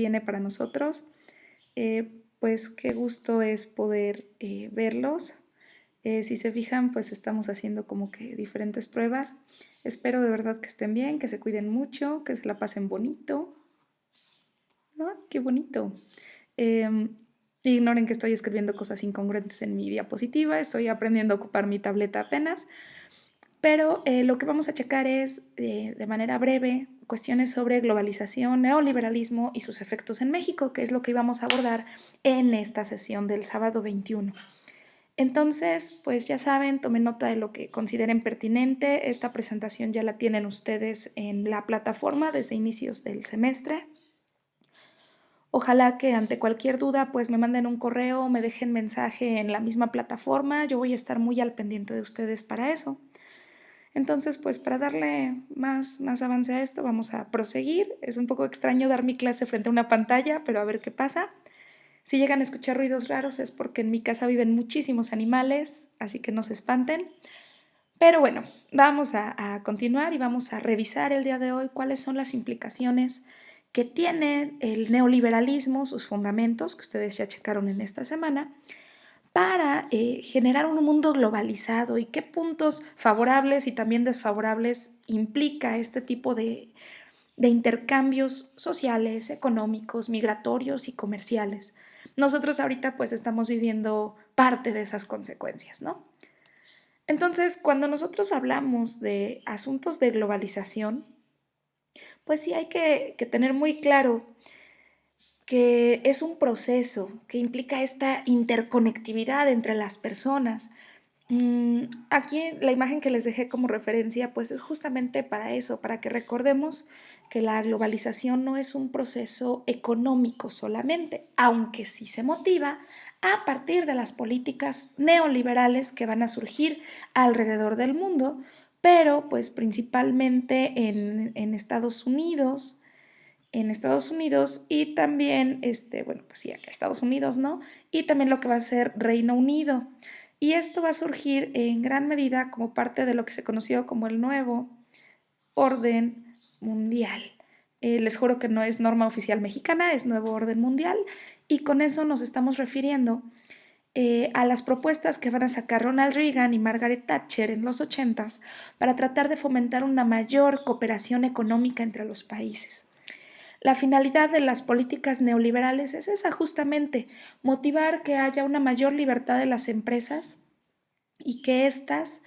viene para nosotros. Pues qué gusto es poder verlos. Si se fijan, pues estamos haciendo como que diferentes pruebas. Espero de verdad que estén bien, que se cuiden mucho, que se la pasen bonito. ¿No? Qué bonito. Ignoren que estoy escribiendo cosas incongruentes en mi diapositiva, estoy aprendiendo a ocupar mi tableta apenas, pero lo que vamos a checar es, de manera breve, cuestiones sobre globalización, neoliberalismo y sus efectos en México, que es lo que íbamos a abordar en esta sesión del sábado 21. Entonces, pues ya saben, tomen nota de lo que consideren pertinente. Esta presentación ya la tienen ustedes en la plataforma desde inicios del semestre. Ojalá que ante cualquier duda pues me manden un correo o me dejen mensaje en la misma plataforma. Yo voy a estar muy al pendiente de ustedes para eso. Entonces, pues para darle más avance a esto, vamos a proseguir. Es un poco extraño dar mi clase frente a una pantalla, pero a ver qué pasa. Si llegan a escuchar ruidos raros es porque en mi casa viven muchísimos animales, así que no se espanten. Pero bueno, vamos a continuar y vamos a revisar el día de hoy cuáles son las implicaciones que tiene el neoliberalismo, sus fundamentos, que ustedes ya checaron en esta semana, para generar un mundo globalizado y qué puntos favorables y también desfavorables implica este tipo de intercambios sociales, económicos, migratorios y comerciales. Nosotros ahorita pues estamos viviendo parte de esas consecuencias, ¿no? Entonces, cuando nosotros hablamos de asuntos de globalización, pues sí hay que tener muy claro que es un proceso que implica esta interconectividad entre las personas. Aquí la imagen que les dejé como referencia, pues es justamente para eso, para que recordemos que la globalización no es un proceso económico solamente, aunque sí se motiva a partir de las políticas neoliberales que van a surgir alrededor del mundo, pero pues principalmente en Estados Unidos y también, bueno, pues sí, acá Estados Unidos, ¿no? Y también lo que va a ser Reino Unido. Y esto va a surgir en gran medida como parte de lo que se conoció como el nuevo orden mundial. Les juro que no es norma oficial mexicana, es nuevo orden mundial y con eso nos estamos refiriendo a las propuestas que van a sacar Ronald Reagan y Margaret Thatcher en los 80s para tratar de fomentar una mayor cooperación económica entre los países. La finalidad de las políticas neoliberales es esa justamente, motivar que haya una mayor libertad de las empresas y que éstas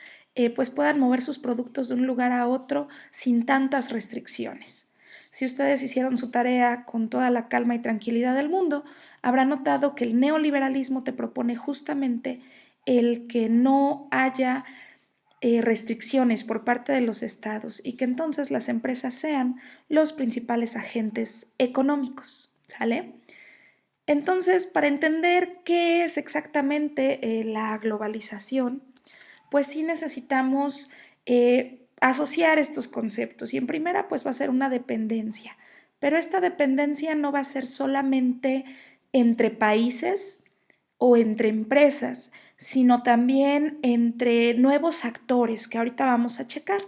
pues puedan mover sus productos de un lugar a otro sin tantas restricciones. Si ustedes hicieron su tarea con toda la calma y tranquilidad del mundo, habrán notado que el neoliberalismo te propone justamente el que no haya restricciones por parte de los estados y que entonces las empresas sean los principales agentes económicos, ¿sale? Entonces, para entender qué es exactamente la globalización, pues sí necesitamos asociar estos conceptos y en primera pues va a ser una dependencia, pero esta dependencia no va a ser solamente entre países o entre empresas, sino también entre nuevos actores que ahorita vamos a checar.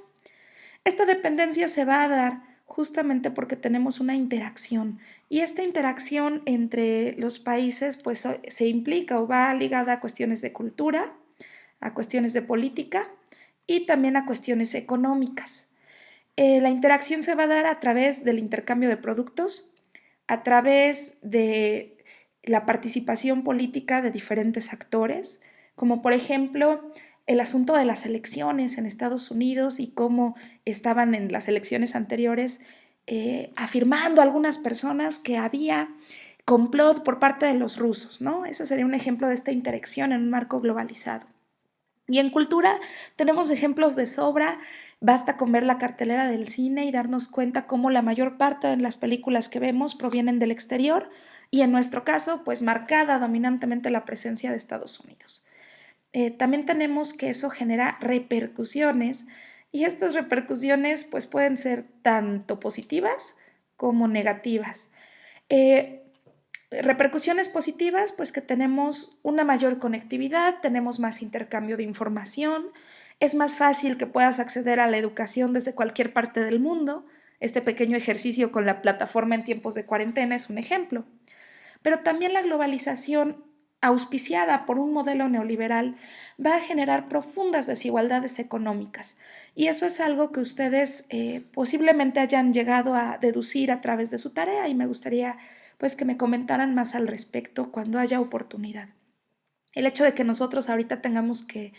Esta dependencia se va a dar justamente porque tenemos una interacción y esta interacción entre los países pues se implica o va ligada a cuestiones de cultura, a cuestiones de política y también a cuestiones económicas. La interacción se va a dar a través del intercambio de productos, a través de la participación política de diferentes actores, como por ejemplo el asunto de las elecciones en Estados Unidos y cómo estaban en las elecciones anteriores afirmando algunas personas que había complot por parte de los rusos, ¿no? Ese sería un ejemplo de esta interacción en un marco globalizado. Y en cultura tenemos ejemplos de sobra, basta con ver la cartelera del cine y darnos cuenta cómo la mayor parte de las películas que vemos provienen del exterior y en nuestro caso, pues marcada dominantemente la presencia de Estados Unidos. También tenemos que eso genera repercusiones y estas repercusiones pues pueden ser tanto positivas como negativas. Repercusiones positivas, pues que tenemos una mayor conectividad, tenemos más intercambio de información, es más fácil que puedas acceder a la educación desde cualquier parte del mundo, Este pequeño ejercicio con la plataforma en tiempos de cuarentena es un ejemplo. Pero también la globalización auspiciada por un modelo neoliberal va a generar profundas desigualdades económicas. Y eso es algo que ustedes posiblemente hayan llegado a deducir a través de su tarea y me gustaría pues que me comentaran más al respecto cuando haya oportunidad. El hecho de que nosotros ahorita tengamos que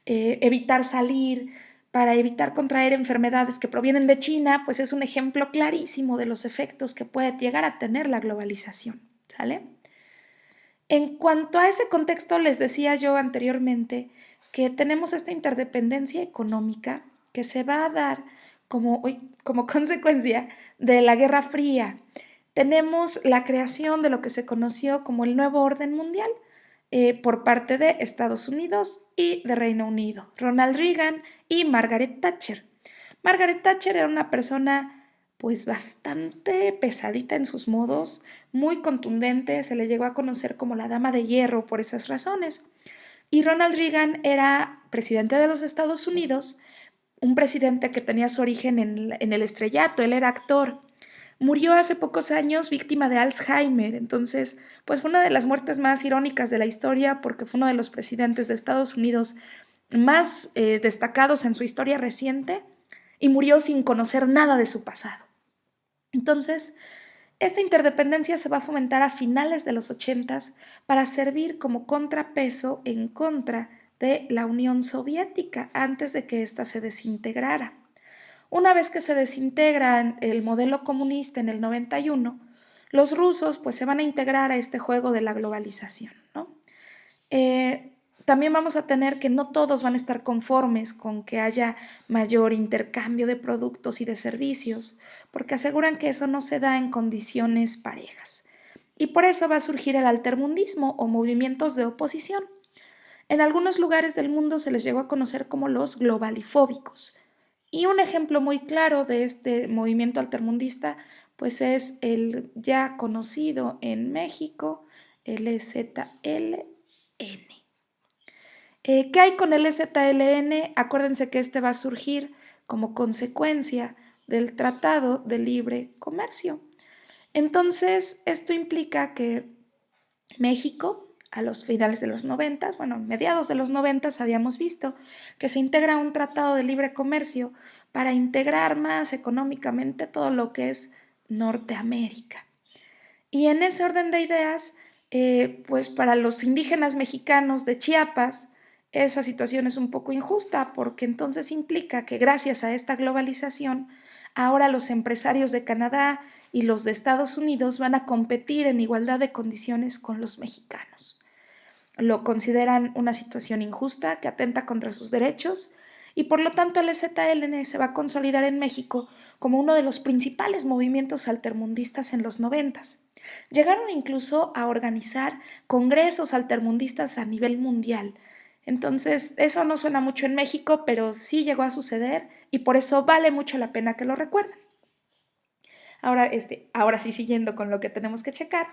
evitar salir para evitar contraer enfermedades que provienen de China, pues es un ejemplo clarísimo de los efectos que puede llegar a tener la globalización, ¿sale? En cuanto a ese contexto, les decía yo anteriormente que tenemos esta interdependencia económica que se va a dar como consecuencia de la Guerra Fría. Tenemos la creación de lo que se conoció como el nuevo orden mundial por parte de Estados Unidos y de Reino Unido, Ronald Reagan y Margaret Thatcher. Margaret Thatcher era una persona pues bastante pesadita en sus modos, muy contundente, se le llegó a conocer como la Dama de Hierro por esas razones. Y Ronald Reagan era presidente de los Estados Unidos, un presidente que tenía su origen en el estrellato, él era actor. Murió hace pocos años víctima de Alzheimer, entonces pues fue una de las muertes más irónicas de la historia porque fue uno de los presidentes de Estados Unidos más destacados en su historia reciente y murió sin conocer nada de su pasado. Entonces, esta interdependencia se va a fomentar a finales de los 80 para servir como contrapeso en contra de la Unión Soviética antes de que ésta se desintegrara. Una vez que se desintegra el modelo comunista en el 91, los rusos pues se van a integrar a este juego de la globalización, ¿no? También vamos a tener que no todos van a estar conformes con que haya mayor intercambio de productos y de servicios, porque aseguran que eso no se da en condiciones parejas. Y por eso va a surgir el altermundismo o movimientos de oposición. En algunos lugares del mundo se les llegó a conocer como los globalifóbicos. Y un ejemplo muy claro de este movimiento altermundista pues es el ya conocido en México, el EZLN. ¿Qué hay con el EZLN? Acuérdense que este va a surgir como consecuencia del Tratado de Libre Comercio. Entonces, esto implica que México, a los finales de los 90, bueno, mediados de los 90 habíamos visto que se integra un tratado de libre comercio para integrar más económicamente todo lo que es Norteamérica. Y en ese orden de ideas, pues para los indígenas mexicanos de Chiapas, esa situación es un poco injusta porque entonces implica que gracias a esta globalización, ahora los empresarios de Canadá y los de Estados Unidos van a competir en igualdad de condiciones con los mexicanos. Lo consideran una situación injusta que atenta contra sus derechos y por lo tanto el EZLN se va a consolidar en México como uno de los principales movimientos altermundistas en los 90. Llegaron incluso a organizar congresos altermundistas a nivel mundial. Entonces, eso no suena mucho en México, pero sí llegó a suceder y por eso vale mucho la pena que lo recuerden. Ahora sí, siguiendo con lo que tenemos que checar,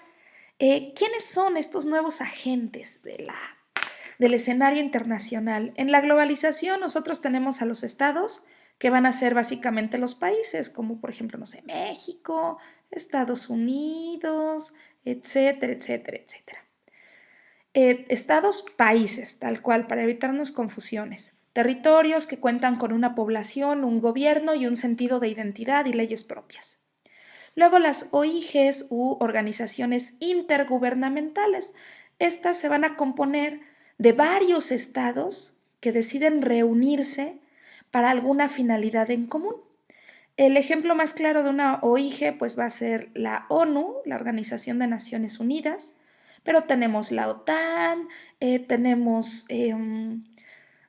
¿quiénes son estos nuevos agentes del escenario internacional? En la globalización nosotros tenemos a los estados, que van a ser básicamente los países, como por ejemplo, no sé, México, Estados Unidos, etcétera, etcétera, etcétera. Estados, países, tal cual, para evitarnos confusiones. Territorios que cuentan con una población, un gobierno y un sentido de identidad y leyes propias. Luego las OIGs u organizaciones intergubernamentales. Estas se van a componer de varios estados que deciden reunirse para alguna finalidad en común. El ejemplo más claro de una OIG pues va a ser la ONU, la Organización de Naciones Unidas, pero tenemos la OTAN, tenemos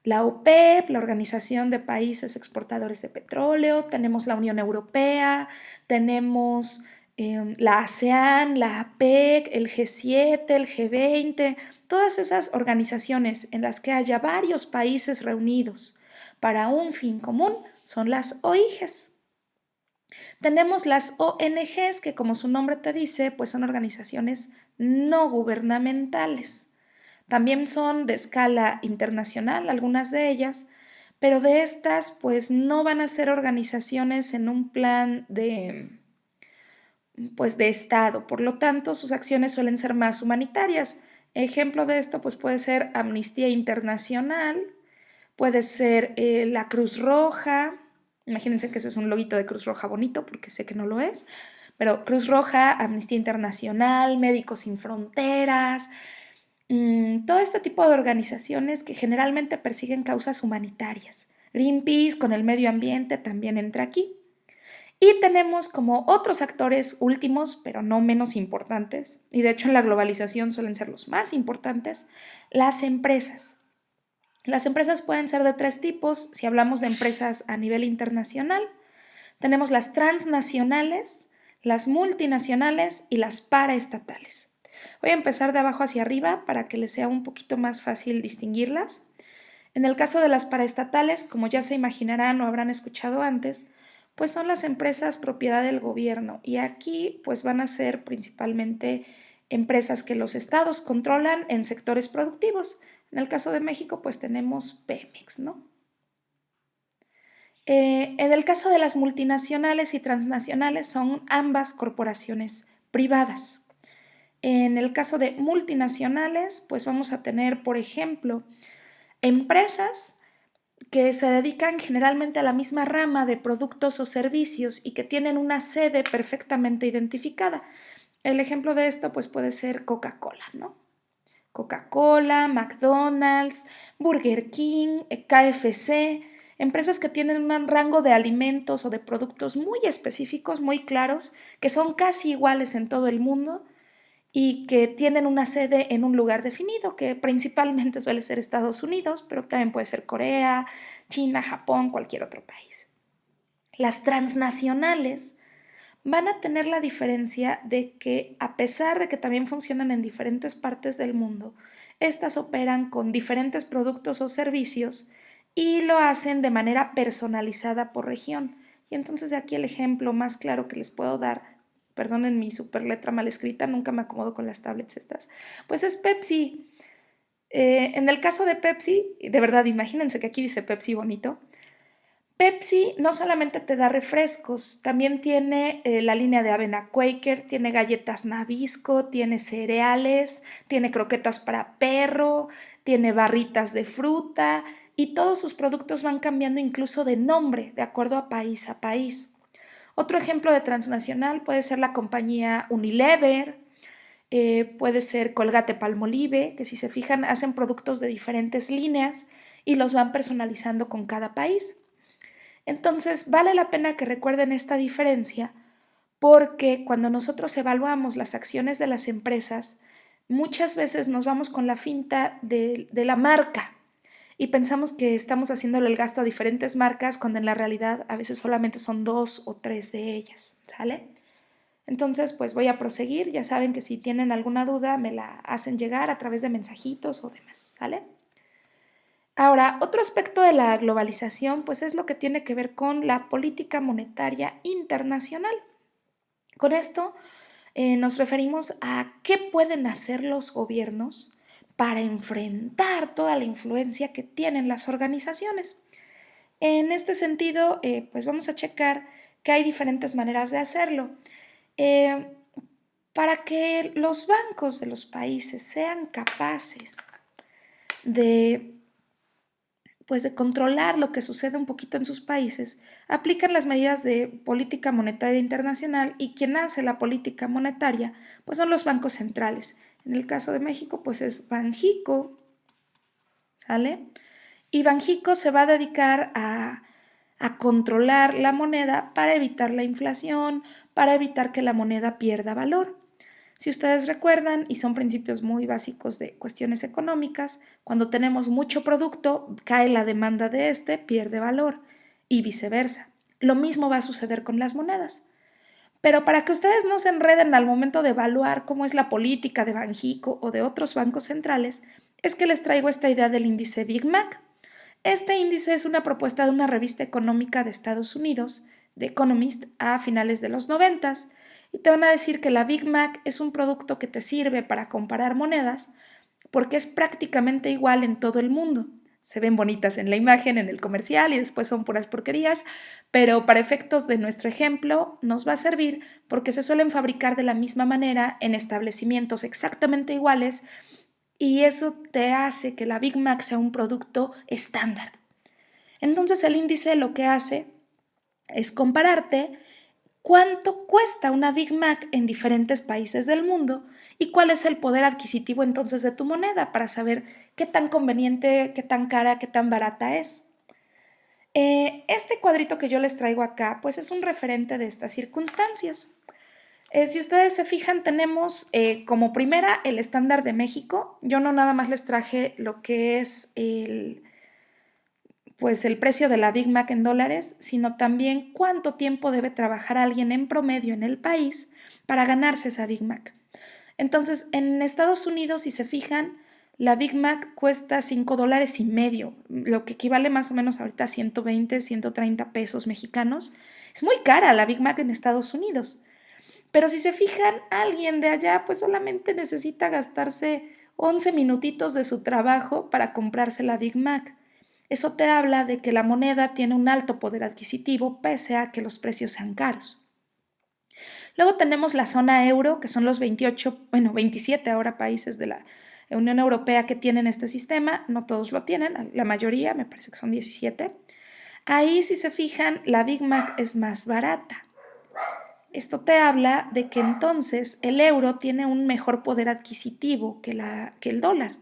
la OPEP, la Organización de Países Exportadores de Petróleo, tenemos la Unión Europea, tenemos la ASEAN, la APEC, el G7, el G20, todas esas organizaciones en las que haya varios países reunidos para un fin común son las OIGs. Tenemos las ONGs que, como su nombre te dice, pues son organizaciones no gubernamentales. También son de escala internacional, algunas de ellas, pero de estas pues no van a ser organizaciones en un plan pues de Estado, por lo tanto sus acciones suelen ser más humanitarias. Ejemplo de esto pues puede ser Amnistía Internacional, puede ser la Cruz Roja. Imagínense que eso es un loguito de Cruz Roja bonito, porque sé que no lo es, pero Cruz Roja, Amnistía Internacional, Médicos Sin Fronteras, todo este tipo de organizaciones que generalmente persiguen causas humanitarias. Greenpeace con el medio ambiente también entra aquí. Y tenemos como otros actores últimos, pero no menos importantes, y de hecho en la globalización suelen ser los más importantes, las empresas. Las empresas pueden ser de tres tipos. Si hablamos de empresas a nivel internacional, tenemos las transnacionales, las multinacionales y las paraestatales. Voy a empezar de abajo hacia arriba para que les sea un poquito más fácil distinguirlas. En el caso de las paraestatales, como ya se imaginarán o habrán escuchado antes, pues son las empresas propiedad del gobierno, y aquí pues van a ser principalmente empresas que los estados controlan en sectores productivos. En el caso de México pues tenemos Pemex, ¿no? En el caso de las multinacionales y transnacionales son ambas corporaciones privadas. En el caso de multinacionales pues vamos a tener, por ejemplo, empresas que se dedican generalmente a la misma rama de productos o servicios y que tienen una sede perfectamente identificada. El ejemplo de esto pues puede ser Coca-Cola, ¿no? Coca-Cola, McDonald's, Burger King, KFC, empresas que tienen un rango de alimentos o de productos muy específicos, muy claros, que son casi iguales en todo el mundo y que tienen una sede en un lugar definido, que principalmente suele ser Estados Unidos, pero también puede ser Corea, China, Japón, cualquier otro país. Las transnacionales van a tener la diferencia de que, a pesar de que también funcionan en diferentes partes del mundo, estas operan con diferentes productos o servicios y lo hacen de manera personalizada por región. Y entonces de aquí el ejemplo más claro que les puedo dar, perdonen mi super letra mal escrita, nunca me acomodo con las tablets estas, pues es Pepsi. En el caso de Pepsi, de verdad, imagínense que aquí dice Pepsi bonito. Pepsi no solamente te da refrescos, también tiene la línea de avena Quaker, tiene galletas Nabisco, tiene cereales, tiene croquetas para perro, tiene barritas de fruta, y todos sus productos van cambiando incluso de nombre de acuerdo a país a país. Otro ejemplo de transnacional puede ser la compañía Unilever, puede ser Colgate Palmolive, que si se fijan hacen productos de diferentes líneas y los van personalizando con cada país. Entonces, vale la pena que recuerden esta diferencia, porque cuando nosotros evaluamos las acciones de las empresas, muchas veces nos vamos con la finta de la marca y pensamos que estamos haciéndole el gasto a diferentes marcas, cuando en la realidad a veces solamente son dos o tres de ellas, ¿sale? Entonces, pues voy a proseguir. Ya saben que si tienen alguna duda me la hacen llegar a través de mensajitos o demás, ¿sale? Ahora, otro aspecto de la globalización, pues es lo que tiene que ver con la política monetaria internacional. Con esto nos referimos a qué pueden hacer los gobiernos para enfrentar toda la influencia que tienen las organizaciones. En este sentido, pues vamos a checar que hay diferentes maneras de hacerlo. Eh, para que los bancos de los países sean capaces de pues de controlar lo que sucede un poquito en sus países, aplican las medidas de política monetaria internacional, y quien hace la política monetaria pues son los bancos centrales. En el caso de México pues es Banjico, ¿sale? Y Banjico se va a dedicar a controlar la moneda para evitar la inflación, para evitar que la moneda pierda valor. Si ustedes recuerdan, y son principios muy básicos de cuestiones económicas, cuando tenemos mucho producto, cae la demanda de este, pierde valor, y viceversa. Lo mismo va a suceder con las monedas. Pero para que ustedes no se enreden al momento de evaluar cómo es la política de Banjico o de otros bancos centrales, es que les traigo esta idea del índice Big Mac. Este índice es una propuesta de una revista económica de Estados Unidos, The Economist, a finales de los 90, y te van a decir que la Big Mac es un producto que te sirve para comparar monedas porque es prácticamente igual en todo el mundo. se ven bonitas en la imagen, en el comercial y después son puras porquerías, pero para efectos de nuestro ejemplo nos va a servir porque se suelen fabricar de la misma manera en establecimientos exactamente iguales y eso te hace que la Big Mac sea un producto estándar. Entonces el índice lo que hace es compararte cuánto cuesta una Big Mac en diferentes países del mundo y cuál es el poder adquisitivo entonces de tu moneda para saber qué tan conveniente, qué tan cara, qué tan barata es. Este cuadrito que yo les traigo acá pues es un referente de estas circunstancias. Si ustedes se fijan, tenemos como primera el estándar de México. Yo no nada más les traje lo que es pues el precio de la Big Mac en dólares, sino también cuánto tiempo debe trabajar alguien en promedio en el país para ganarse esa Big Mac. Entonces, en Estados Unidos, si se fijan, la Big Mac cuesta $5.50, lo que equivale más o menos ahorita a 120, 130 pesos mexicanos. Es muy cara la Big Mac en Estados Unidos. Pero si se fijan, alguien de allá pues solamente necesita gastarse 11 minutitos de su trabajo para comprarse la Big Mac. Eso te habla de que la moneda tiene un alto poder adquisitivo pese a que los precios sean caros. Luego tenemos la zona euro, que son los 27 ahora países de la Unión Europea que tienen este sistema. No todos lo tienen, la mayoría, me parece que son 17. Ahí, si se fijan, la Big Mac es más barata. Esto te habla de que entonces el euro tiene un mejor poder adquisitivo que el dólar.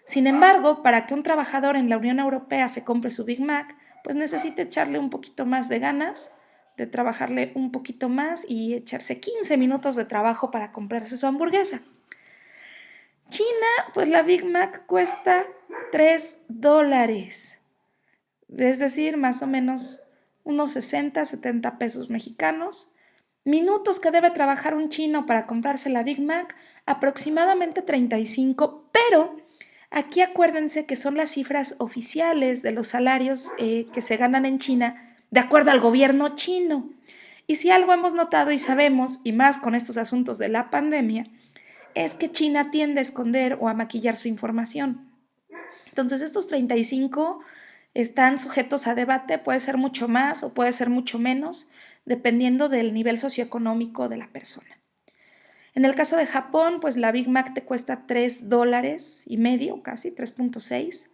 Sin embargo, para que un trabajador en la Unión Europea se compre su Big Mac, pues necesita echarle un poquito más de ganas, de trabajarle un poquito más y echarse 15 minutos de trabajo para comprarse su hamburguesa. China, pues la Big Mac cuesta $3, es decir, más o menos unos 60, 70 pesos mexicanos. Minutos que debe trabajar un chino para comprarse la Big Mac, aproximadamente 35, pero aquí acuérdense que son las cifras oficiales de los salarios que se ganan en China de acuerdo al gobierno chino. Y si algo hemos notado y sabemos, y más con estos asuntos de la pandemia, es que China tiende a esconder o a maquillar su información. Entonces estos 35 están sujetos a debate, puede ser mucho más o puede ser mucho menos, dependiendo del nivel socioeconómico de la persona. En el caso de Japón, pues la Big Mac te cuesta $3.50, casi 3.6.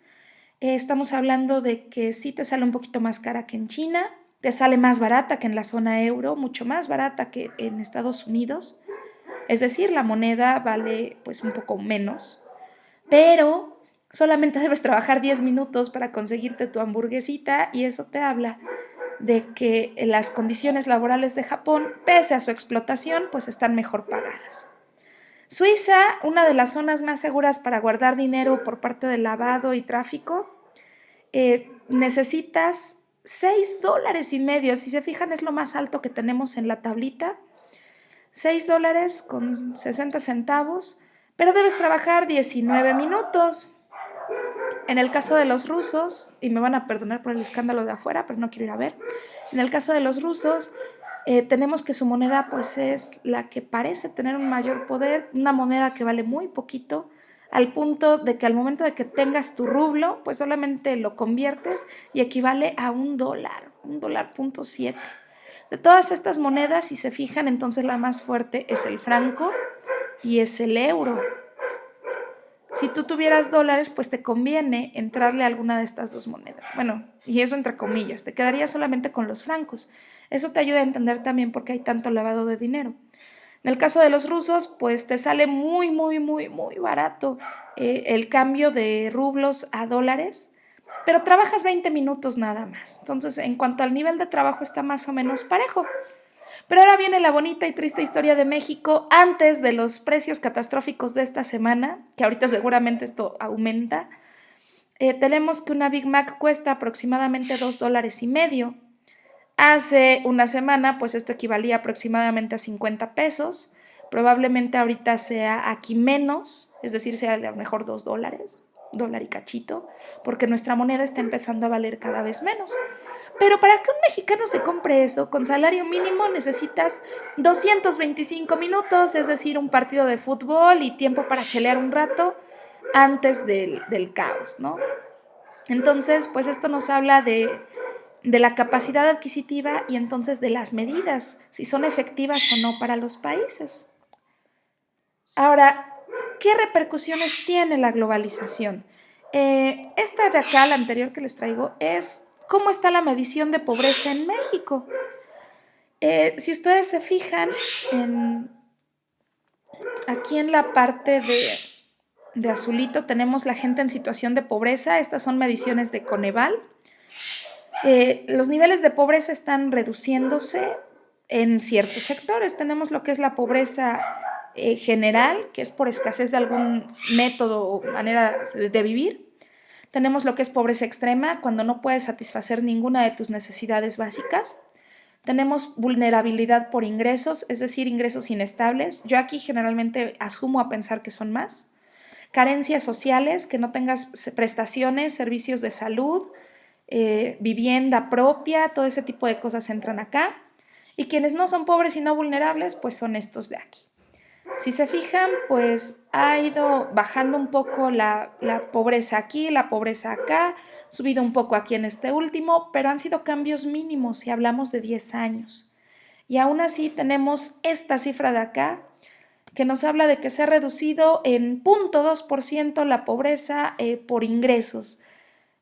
Estamos hablando de que sí te sale un poquito más cara que en China, te sale más barata que en la zona euro, mucho más barata que en Estados Unidos. Es decir, la moneda vale pues un poco menos, pero solamente debes trabajar 10 minutos para conseguirte tu hamburguesita y eso te habla de que las condiciones laborales de Japón, pese a su explotación, pues están mejor pagadas. Suiza, una de las zonas más seguras para guardar dinero por parte del lavado y tráfico, necesitas $6.50. Si se fijan, es lo más alto que tenemos en la tablita. $6.60, pero debes trabajar 19 minutos. En el caso de los rusos, y me van a perdonar por el escándalo de afuera, pero no quiero ir a ver, en el caso de los rusos, tenemos que su moneda pues es la que parece tener un mayor poder, una moneda que vale muy poquito, al punto de que al momento de que tengas tu rublo, pues solamente lo conviertes y equivale a $1.07. De todas estas monedas, si se fijan, entonces la más fuerte es el franco y es el euro. Si tú tuvieras dólares, pues te conviene entrarle a alguna de estas dos monedas. Bueno, y eso entre comillas, te quedaría solamente con los francos. Eso te ayuda a entender también por qué hay tanto lavado de dinero. En el caso de los rusos, pues te sale muy, muy, muy, muy barato el cambio de rublos a dólares, pero trabajas 20 minutos nada más. Entonces, en cuanto al nivel de trabajo, está más o menos parejo. Pero ahora viene la bonita y triste historia de México antes de los precios catastróficos de esta semana, que ahorita seguramente esto aumenta. Tenemos que una Big Mac cuesta aproximadamente $2.50. Hace una semana, pues esto equivalía aproximadamente a 50 pesos. Probablemente ahorita sea aquí menos, es decir, sea a lo mejor $2, dólar y cachito, porque nuestra moneda está empezando a valer cada vez menos. Pero para que un mexicano se compre eso, con salario mínimo necesitas 225 minutos, es decir, un partido de fútbol y tiempo para chelear un rato antes del caos, ¿no? Entonces, pues esto nos habla de la capacidad adquisitiva y entonces de las medidas, si son efectivas o no para los países. Ahora, ¿qué repercusiones tiene la globalización? Esta de acá, la anterior que les traigo, es cómo está la medición de pobreza en México. Si ustedes se fijan, aquí en la parte de azulito tenemos la gente en situación de pobreza. Estas son mediciones de Coneval. Los niveles de pobreza están reduciéndose en ciertos sectores. Tenemos lo que es la pobreza general, que es por escasez de algún método o manera de vivir. Tenemos lo que es pobreza extrema, cuando no puedes satisfacer ninguna de tus necesidades básicas. Tenemos vulnerabilidad por ingresos, es decir, ingresos inestables. Yo aquí generalmente asumo a pensar que son más. Carencias sociales, que no tengas prestaciones, servicios de salud, vivienda propia, todo ese tipo de cosas entran acá. Y quienes no son pobres y no vulnerables, pues son estos de aquí. Si se fijan, pues ha ido bajando un poco la pobreza aquí, la pobreza acá, subido un poco aquí en este último, pero han sido cambios mínimos si hablamos de 10 años. Y aún así tenemos esta cifra de acá, que nos habla de que se ha reducido en 0.2% la pobreza por ingresos.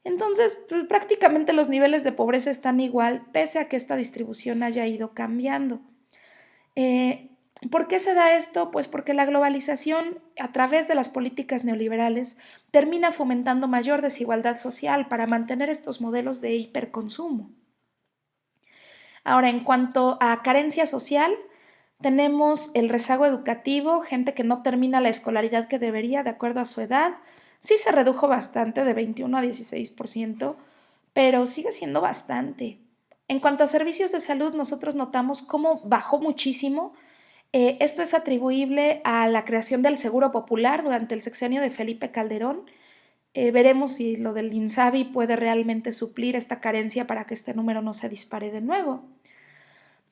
Entonces, pues, prácticamente los niveles de pobreza están igual, pese a que esta distribución haya ido cambiando. Eh, ¿Por qué se da esto? Pues porque la globalización, a través de las políticas neoliberales, termina fomentando mayor desigualdad social para mantener estos modelos de hiperconsumo. Ahora, en cuanto a carencia social, tenemos el rezago educativo, gente que no termina la escolaridad que debería de acuerdo a su edad. Sí se redujo bastante, de 21 a 16%, pero sigue siendo bastante. En cuanto a servicios de salud, nosotros notamos cómo bajó muchísimo. Esto es atribuible a la creación del Seguro Popular durante el sexenio de Felipe Calderón. Veremos si lo del INSABI puede realmente suplir esta carencia para que este número no se dispare de nuevo.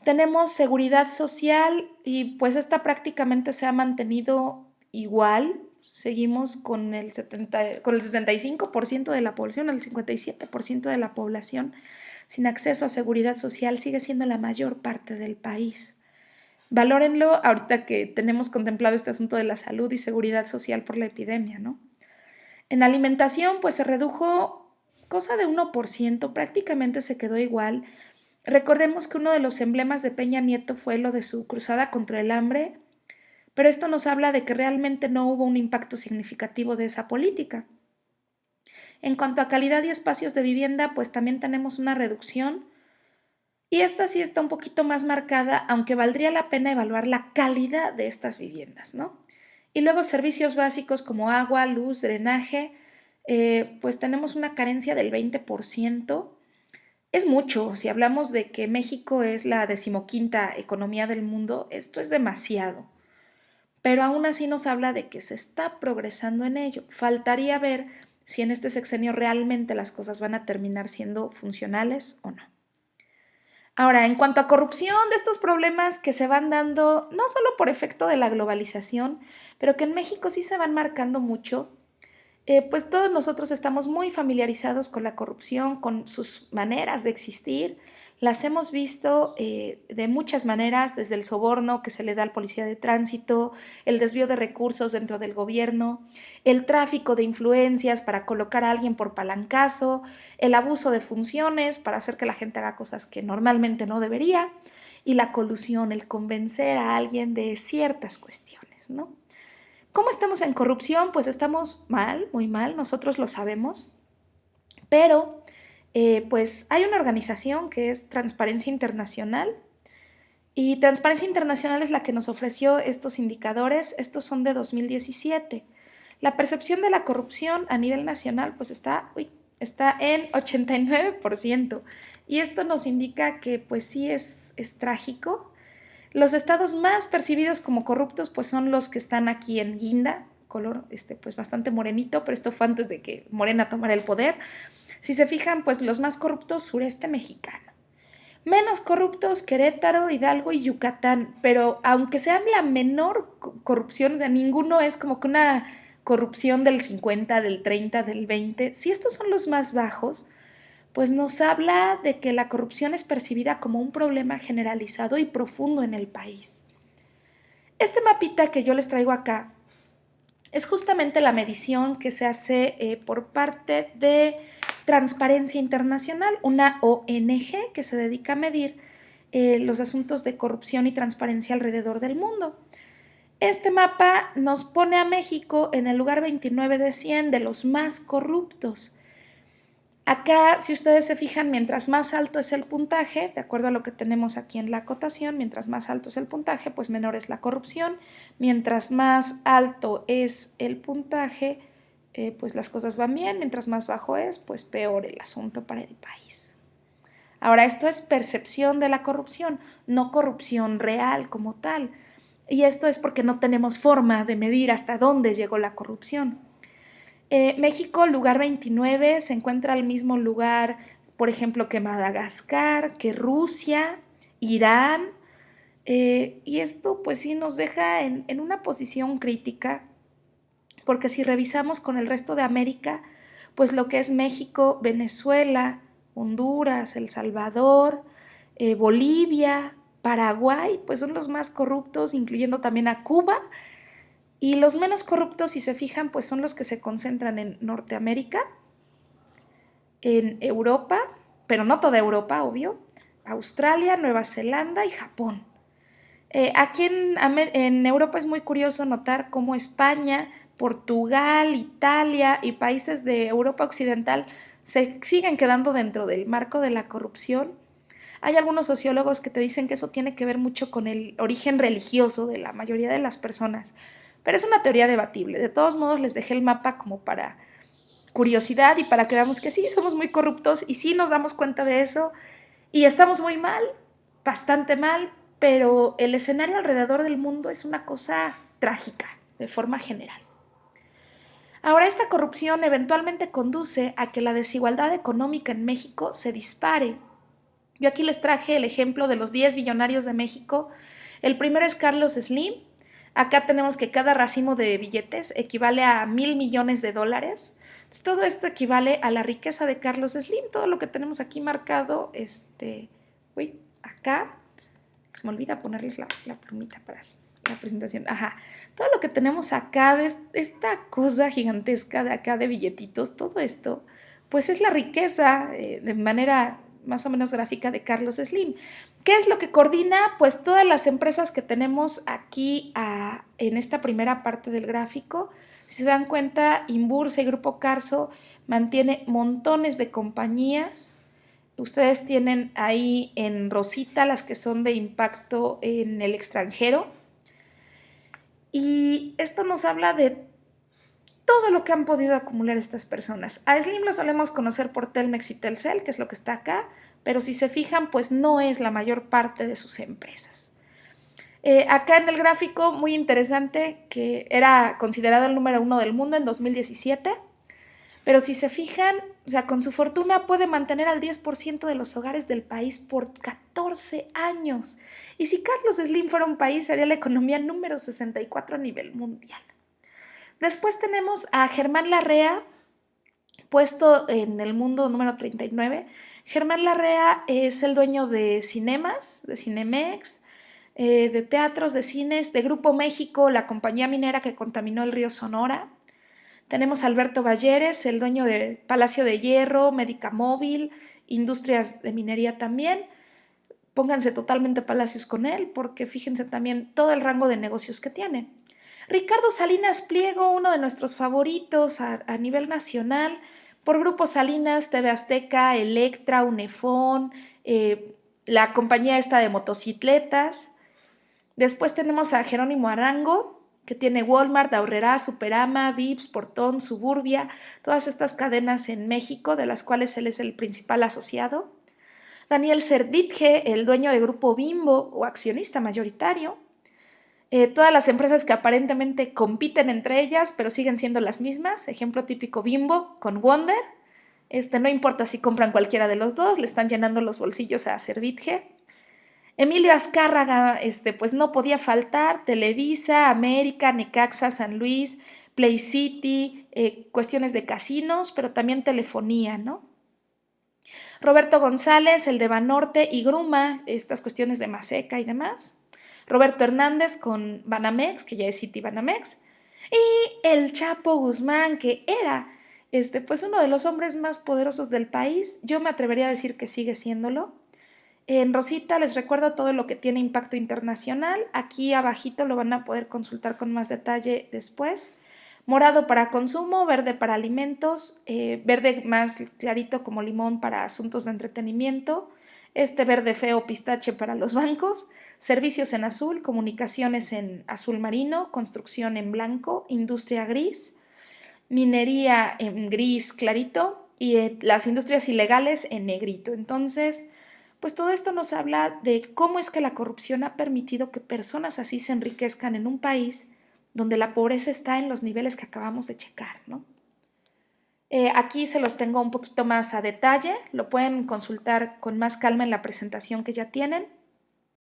Tenemos seguridad social y pues esta prácticamente se ha mantenido igual. Seguimos con el 65% de la población, el 57% de la población sin acceso a seguridad social, sigue siendo la mayor parte del país. Valórenlo ahorita que tenemos contemplado este asunto de la salud y seguridad social por la epidemia, ¿no? En alimentación, pues se redujo cosa de 1%, prácticamente se quedó igual. Recordemos que uno de los emblemas de Peña Nieto fue lo de su cruzada contra el hambre, pero esto nos habla de que realmente no hubo un impacto significativo de esa política. En cuanto a calidad y espacios de vivienda, pues también tenemos una reducción y esta sí está un poquito más marcada, aunque valdría la pena evaluar la calidad de estas viviendas, ¿no? Y luego servicios básicos como agua, luz, drenaje, pues tenemos una carencia del 20%. Es mucho, si hablamos de que México es la 15ª economía del mundo, esto es demasiado. Pero aún así nos habla de que se está progresando en ello. Faltaría ver si en este sexenio realmente las cosas van a terminar siendo funcionales o no. Ahora, en cuanto a corrupción, de estos problemas que se van dando no solo por efecto de la globalización, pero que en México sí se van marcando mucho, pues todos nosotros estamos muy familiarizados con la corrupción, con sus maneras de existir. Las hemos visto de muchas maneras, desde el soborno que se le da al policía de tránsito, el desvío de recursos dentro del gobierno, el tráfico de influencias para colocar a alguien por palancazo, el abuso de funciones para hacer que la gente haga cosas que normalmente no debería, y la colusión, el convencer a alguien de ciertas cuestiones, ¿no? ¿Cómo estamos en corrupción? Pues estamos mal, muy mal, nosotros lo sabemos, pero pues hay una organización que es Transparencia Internacional y Transparencia Internacional es la que nos ofreció estos indicadores, estos son de 2017. La percepción de la corrupción a nivel nacional pues está en 89% y esto nos indica que pues sí es trágico. Los estados más percibidos como corruptos pues son los que están aquí en guinda, color pues bastante morenito, pero esto fue antes de que Morena tomara el poder. Si se fijan, pues los más corruptos, sureste mexicano. Menos corruptos, Querétaro, Hidalgo y Yucatán, pero aunque sean la menor corrupción, o sea, ninguno es como que corrupción del 50, del 30, del 20, si estos son los más bajos, pues nos habla de que la corrupción es percibida como un problema generalizado y profundo en el país. Este mapita que yo les traigo acá es justamente la medición que se hace por parte de Transparencia Internacional, una ONG que se dedica a medir los asuntos de corrupción y transparencia alrededor del mundo. Este mapa nos pone a México en el lugar 29 de 100 de los más corruptos. Acá, si ustedes se fijan, mientras más alto es el puntaje, de acuerdo a lo que tenemos aquí en la acotación, mientras más alto es el puntaje, pues menor es la corrupción. Mientras más alto es el puntaje, pues las cosas van bien. Mientras más bajo es, pues peor el asunto para el país. Ahora, esto es percepción de la corrupción, no corrupción real como tal. Y esto es porque no tenemos forma de medir hasta dónde llegó la corrupción. México, lugar 29, se encuentra al mismo lugar, por ejemplo, que Madagascar, que Rusia, Irán, y esto pues sí nos deja en una posición crítica, porque si revisamos con el resto de América, pues lo que es México, Venezuela, Honduras, El Salvador, Bolivia, Paraguay, pues son los más corruptos, incluyendo también a Cuba. Y los menos corruptos, si se fijan, pues son los que se concentran en Norteamérica, en Europa, pero no toda Europa, obvio, Australia, Nueva Zelanda y Japón. Aquí en Europa es muy curioso notar cómo España, Portugal, Italia y países de Europa Occidental se siguen quedando dentro del marco de la corrupción. Hay algunos sociólogos que te dicen que eso tiene que ver mucho con el origen religioso de la mayoría de las personas, pero es una teoría debatible. De todos modos, les dejé el mapa como para curiosidad y para que veamos que sí, somos muy corruptos y sí nos damos cuenta de eso y estamos muy mal, bastante mal, pero el escenario alrededor del mundo es una cosa trágica, de forma general. Ahora, esta corrupción eventualmente conduce a que la desigualdad económica en México se dispare. Yo aquí les traje el ejemplo de los 10 billonarios de México. El primero es Carlos Slim. Acá tenemos que cada racimo de billetes equivale a 1,000 millones de dólares. Entonces, todo esto equivale a la riqueza de Carlos Slim. Todo lo que tenemos aquí marcado, acá, se me olvida ponerles la plumita para la presentación. Ajá, todo lo que tenemos acá, de esta cosa gigantesca de acá de billetitos, todo esto, pues es la riqueza de manera más o menos gráfica de Carlos Slim. ¿Qué es lo que coordina? Pues todas las empresas que tenemos aquí en esta primera parte del gráfico. Si se dan cuenta, Inbursa y Grupo Carso mantiene montones de compañías. Ustedes tienen ahí en rosita las que son de impacto en el extranjero. Y esto nos habla de todo lo que han podido acumular estas personas. A Slim lo solemos conocer por Telmex y Telcel, que es lo que está acá, pero si se fijan, pues no es la mayor parte de sus empresas. Acá en el gráfico, muy interesante, que era considerado el número 1 del mundo en 2017, pero si se fijan, o sea, con su fortuna puede mantener al 10% de los hogares del país por 14 años. Y si Carlos Slim fuera un país, sería la economía número 64 a nivel mundial. Después tenemos a Germán Larrea, puesto en el mundo número 39. Germán Larrea es el dueño de Cinemas, de Cinemex, de teatros, de cines, de Grupo México, la compañía minera que contaminó el río Sonora. Tenemos a Alberto Balleres, el dueño de Palacio de Hierro, Medicamóvil, Industrias de Minería también. Pónganse totalmente palacios con él, porque fíjense también todo el rango de negocios que tiene. Ricardo Salinas Pliego, uno de nuestros favoritos a nivel nacional, por Grupo Salinas, TV Azteca, Electra, Unefón, la compañía esta de motocicletas. Después tenemos a Jerónimo Arango, que tiene Walmart, Aurrerá, Superama, Vips, Portón, Suburbia, todas estas cadenas en México, de las cuales él es el principal asociado. Daniel Servitje, el dueño de Grupo Bimbo o accionista mayoritario. Todas las empresas que aparentemente compiten entre ellas, pero siguen siendo las mismas. Ejemplo típico, Bimbo con Wonder. No importa si compran cualquiera de los dos, le están llenando los bolsillos a Servitje. Emilio Azcárraga, pues no podía faltar, Televisa, América, Necaxa, San Luis, Play City, cuestiones de casinos, pero también telefonía, ¿no? Roberto González, el de Banorte y Gruma, estas cuestiones de Maseca y demás. Roberto Hernández con Banamex, que ya es City Banamex. Y el Chapo Guzmán, que era pues uno de los hombres más poderosos del país. Yo me atrevería a decir que sigue siéndolo. En Rosita les recuerdo todo lo que tiene impacto internacional. Aquí abajito lo van a poder consultar con más detalle después. Morado para consumo, verde para alimentos, verde más clarito como limón para asuntos de entretenimiento, este verde feo pistache para los bancos, servicios en azul, comunicaciones en azul marino, construcción en blanco, industria gris, minería en gris clarito y las industrias ilegales en negrito. Entonces, pues todo esto nos habla de cómo es que la corrupción ha permitido que personas así se enriquezcan en un país donde la pobreza está en los niveles que acabamos de checar, ¿no? Aquí se los tengo un poquito más a detalle, lo pueden consultar con más calma en la presentación que ya tienen.